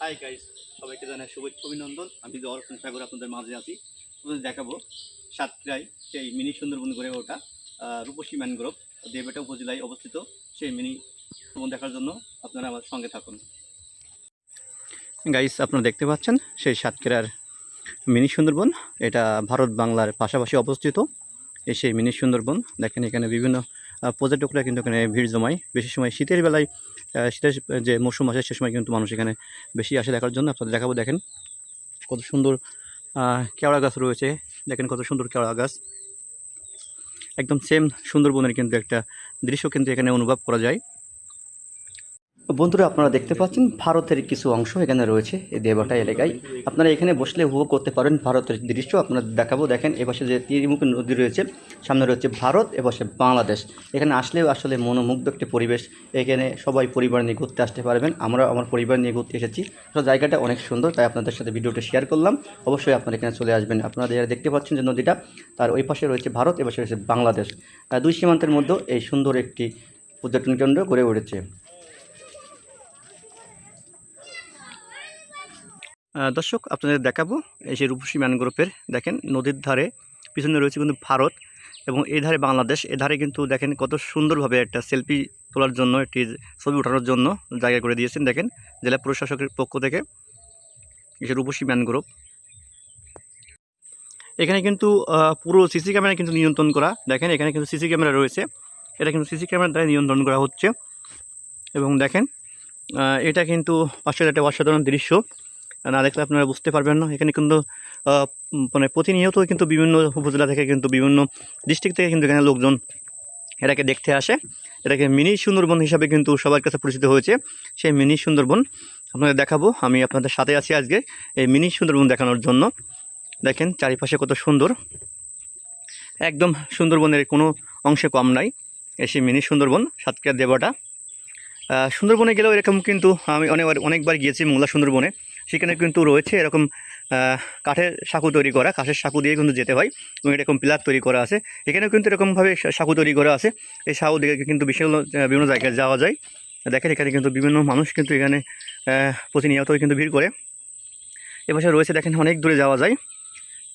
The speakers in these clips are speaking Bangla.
হাই গাইস, সবাইকে জানাই শুভেচ্ছা অভিনন্দন। আমি জওয়ার হোসেন সাগর আপনাদের মাঝে আছি। আপনাদের দেখাবো সাতক্ষীরায় সেই মিনি সুন্দরবন গড়ে ওঠা রূপসী ম্যানগ্রোভ দেববেটা উপজেলায় অবস্থিত সেই মিনি সুন্দরবন দেখার জন্য আপনারা আমার সঙ্গে থাকুন। গাইস, আপনারা দেখতে পাচ্ছেন সেই সাতক্ষীরার মিনি সুন্দরবন। এটা ভারত বাংলার পাশাপাশি অবস্থিত এই সেই মিনি সুন্দরবন। দেখেন এখানে বিভিন্ন পর্যটকরা কিন্তু এখানে ভিড় জমায়। বেশি সময় শীতের বেলায়, শীতের যে মৌসুম আসে সে সময় কিন্তু মানুষ এখানে বেশি আসে দেখার জন্য। আপনাদের দেখাবো, দেখেন কত সুন্দর কেওড়া গাছ রয়েছে। দেখেন কত সুন্দর কেওড়া গাছ, একদম সেম সুন্দরবনের কিন্তু একটা দৃশ্য কিন্তু এখানে অনুভব করা যায়। বন্ধুরা, আপনারা দেখতে পাচ্ছেন ভারতের কিছু অংশ এখানে রয়েছে এই দেবটা এলাকায়। আপনারা এখানে বসলে উপভোগ করতে পারেন ভারতের দৃশ্য। আপনারা দেখাবো, দেখেন এপাশে যে ত্রিমুখী নদী রয়েছে, সামনে রয়েছে ভারত, এপাশে বাংলাদেশ। এখানে আসলেও আসলে মনোমুগ্ধ একটি পরিবেশ। এখানে সবাই পরিবার নিয়ে ঘুরতে আসতে পারবেন। আমরা আমার পরিবার নিয়ে ঘুরতে এসেছি। তো জায়গাটা অনেক সুন্দর, তাই আপনাদের সাথে ভিডিওটা শেয়ার করলাম। অবশ্যই আপনারা এখানে চলে আসবেন। আপনারা দেখতে পাচ্ছেন যে নদীটা, তার ওই পাশে রয়েছে ভারত, এপাশে রয়েছে বাংলাদেশ। দুই সীমান্তের মধ্যে এই সুন্দর একটি পর্যটন কেন্দ্র গড়ে উঠেছে। দর্শক, আপনাদের দেখাবো এই যে রূপসী ম্যানগ্রোভের, দেখেন নদীর ধারে পিছনে রয়েছে কিন্তু ভারত এবং এই ধারে বাংলাদেশ। এধারে কিন্তু দেখেন কত সুন্দরভাবে একটা সেলফি তোলার জন্য, একটি ছবি ওঠানোর জন্য জায়গা করে দিয়েছেন। দেখেন জেলা প্রশাসকের পক্ষ থেকে এই যে রূপসী ম্যানগ্রোভ। এখানে কিন্তু পুরো সিসি ক্যামেরা কিন্তু নিয়ন্ত্রণ করা। দেখেন এখানে কিন্তু সিসি ক্যামেরা রয়েছে, এটা কিন্তু সিসি ক্যামেরার দ্বারা নিয়ন্ত্রণ করা হচ্ছে। এবং দেখেন এটা কিন্তু পাশের একটা অসাধারণ দৃশ্য, না দেখলে আপনারা বুঝতে পারবেন না। এখানে কিন্তু মানে প্রতিনিয়ত কিন্তু বিভিন্ন উপজেলা থেকে, কিন্তু বিভিন্ন ডিস্ট্রিক্ট থেকে কিন্তু এখানে লোকজন এটাকে দেখতে আসে। এটাকে মিনি সুন্দরবন হিসাবে কিন্তু সবার কাছে পরিচিত হয়েছে। সেই মিনি সুন্দরবন আপনাদের দেখাবো। আমি আপনাদের সাথে আছি আজকে এই মিনি সুন্দরবন দেখানোর জন্য। দেখেন চারিপাশে কত সুন্দর, একদম সুন্দরবনের কোনো অংশে কম নাই এই সেই মিনি সুন্দরবন সাতক্ষীরা দেবটা। সুন্দরবনে গেলেও এরকম কিন্তু আমি অনেকবার গিয়েছি মোংলা সুন্দরবনে। সেখানে কিন্তু রয়েছে এরকম কাঠের সাঁকো তৈরি করা, কাঠের সাঁকো দিয়ে কিন্তু যেতে হয় এবং এরকম পিলার তৈরি করা আছে। এখানেও কিন্তু এরকমভাবে সাঁকো তৈরি করা আছে। এই সাঁকো দিকে কিন্তু বিভিন্ন জায়গায় যাওয়া যায়। দেখেন এখানে কিন্তু বিভিন্ন মানুষ কিন্তু এখানে প্রতিনিয়তই কিন্তু ভিড় করে। এপাশে রয়েছে দেখেন অনেক দূরে যাওয়া যায়।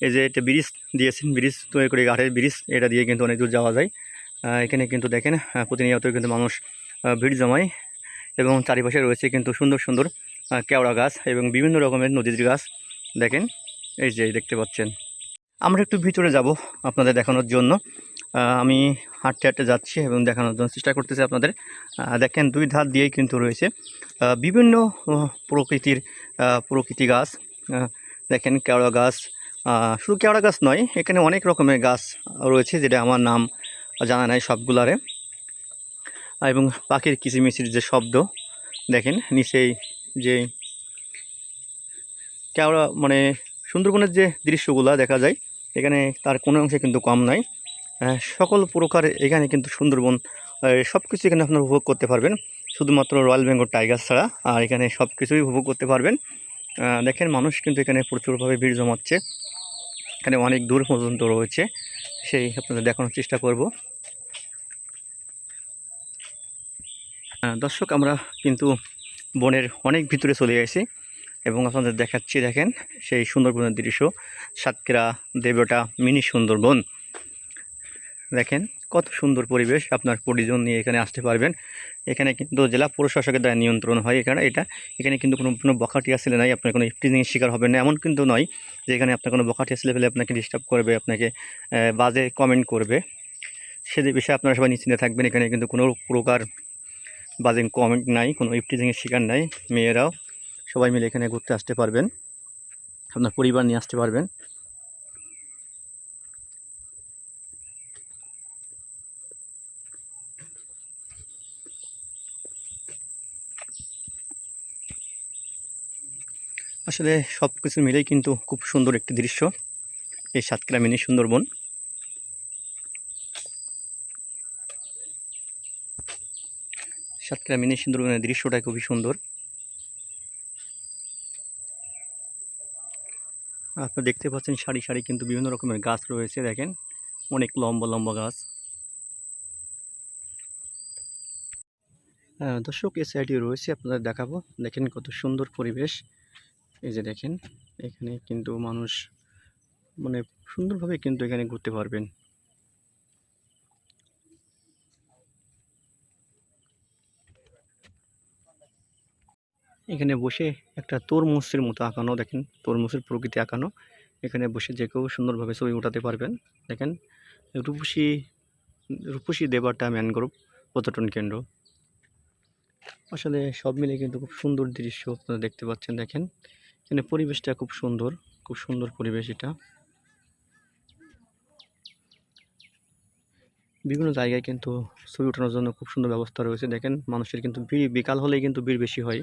এই যে একটা ব্রিজ দিয়েছেন, ব্রিজ তৈরি করে, কাঠের ব্রিজ, এটা দিয়ে কিন্তু অনেক দূর যাওয়া যায়। এখানে কিন্তু দেখেন প্রতিনিয়তই কিন্তু মানুষ ভিড় জমায় এবং চারিপাশে রয়েছে কিন্তু সুন্দর সুন্দর কেওড়া গাছ এবং বিভিন্ন রকমের নদীর গাছ। দেখেন এই যে দেখতে পাচ্ছেন। আমরা একটু ভিতরে যাব আপনাদের দেখানোর জন্য। আমি হাঁটতে হাঁটতে যাচ্ছি এবং দেখানোর জন্য চেষ্টা করতেছি আপনাদের। দেখেন দুই ধার দিয়েই কিন্তু রয়েছে বিভিন্ন প্রকৃতি গাছ। দেখেন কেওড়া গাছ, শুধু কেওড়া গাছ নয়, এখানে অনেক রকমের গাছ রয়েছে যেটা আমার নাম জানা নাই সবগুলারে। এবং পাখির কিচিমিচির যে শব্দ, দেখেন নিচেই যে কেওড়া মানে সুন্দরবনের যে দৃশ্যগুলো দেখা যায় এখানে তার কোনো অংশে কিন্তু কম নাই। সকল প্রকার এখানে কিন্তু সুন্দরবন সব কিছু এখানে আপনারা উপভোগ করতে পারবেন, শুধুমাত্র রয়্যাল বেঙ্গল টাইগার ছাড়া। আর এখানে সব কিছুই উপভোগ করতে পারবেন। দেখেন মানুষ কিন্তু এখানে প্রচুরভাবে ভিড় জমাচ্ছে। এখানে অনেক দূর পর্যন্ত রয়েছে, সেই আপনাদের দেখানোর চেষ্টা করব। দর্শক, আমরা কিন্তু বনের অনেক ভিতরে চলে গেছি এবং আপনাদের দেখাচ্ছি, দেখেন সেই সুন্দরবনের দৃশ্য, সাতক্ষীরা দেবটা মিনি সুন্দরবন। দেখেন কত সুন্দর পরিবেশ, আপনার পরিজন নিয়ে এখানে আসতে পারবেন। এখানে কিন্তু জেলা প্রশাসকের দ্বারা নিয়ন্ত্রণ হয়। এখানে কিন্তু কোনো বখাটিয়া ছেলে নাই, আপনার কোনো ইফটিজিংয়ের শিকার হবেন না। এমন কিন্তু নয় যে এখানে আপনার কোনো বখাটিয়া ছেলে পেলে আপনাকে ডিস্টার্ব করবে, আপনাকে বাজে কমেন্ট করবে। সে বিষয়ে আপনারা সবাই নিশ্চিন্তে থাকবেন। এখানে কিন্তু কোনো প্রকার বাজে কমেন্ট নাই, কোনো ইফটিজিংয়ের শিকার নাই। মেয়েরাও সবাই মিলে এখানে ঘুরতে আসতে পারবেন, আপনার পরিবার নিয়ে আসতে পারবেন। আসলে সব কিছু মিলেই কিন্তু খুব সুন্দর একটি দৃশ্য এই সাতক্ষীরা মিনি সুন্দরবন। সাতক্ষীরা মিনি সুন্দরবনের দৃশ্যটা খুবই সুন্দর। আপনারা দেখতে পাচ্ছেন সারি সারি কিন্তু বিভিন্ন রকমের গাছ রয়েছে। দেখেন অনেক লম্বা লম্বা গাছ। দর্শক, এই সাইডে রয়েছে, আপনাদের দেখাবো। দেখেন কত সুন্দর পরিবেশ। এই যে দেখেন, এখানে কিন্তু মানুষ মানে সুন্দরভাবে কিন্তু এখানে ঘুরতে পারবেন। এখানে বসে একটা তরমুজের মতো আঁকানো, দেখেন তরমুজের প্রকৃতি আঁকানো। এখানে বসে যে কেউ সুন্দরভাবে ছবি উঠাতে পারবেন। দেখেন রূপসী রূপসী দেবাটা ম্যানগ্রোভ পর্যটন কেন্দ্র। আসলে সব মিলে কিন্তু খুব সুন্দর দৃশ্য আপনারা দেখতে পাচ্ছেন। দেখেন এখানে পরিবেশটা খুব সুন্দর, খুব সুন্দর পরিবেশ এটা। বিভিন্ন জায়গায় কিন্তু ছবি ওঠানোর জন্য খুব সুন্দর ব্যবস্থা রয়েছে। দেখেন মানুষের কিন্তু ভিড় বিকাল হলেই কিন্তু ভিড় বেশি হয়।